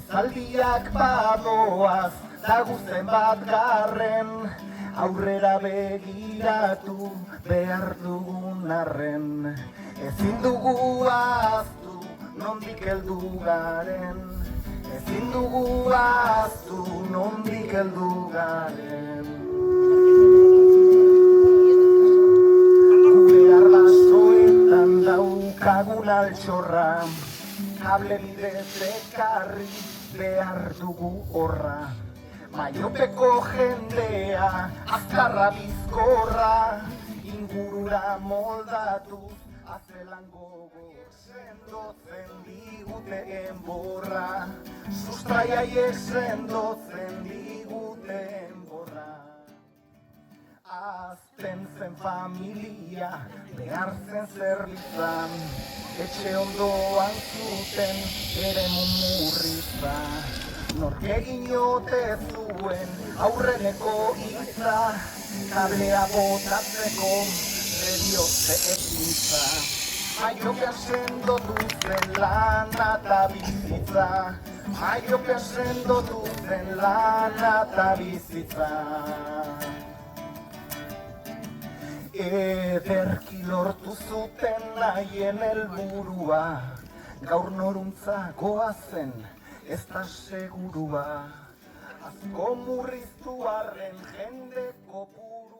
Zaldiak badoaz, daguzen bat garren, aurrera begiratu behar dugun arren. Ezin dugu ahaztu nondik heldu garen, ezin dugu ahaztu nondik heldu garen. Gure arbasoetan daukagun altxorra, kable bidez ekarri behar dugu horra. Maiopeko jendea, azkarra bizkorra, ingurura moldatuz, azelan gogor sendotzen digute enborra. Sustraiaiek sendotzen digute enborra. Azten zen familia, behar zen zerbitzan, etxe ondoan zuten ere mumurritza. Nork egin ote zuen aurreneko hitza, kablea botatzeko rediotze ekintza. Maiopean sendotu zen lana eta bizitza, maiopean sendotu zen lana eta bizitza. Ederki lortu zuten nahien helburua, gaur noruntza goazen ez da segurua, asko murriztu arren jende kopurua.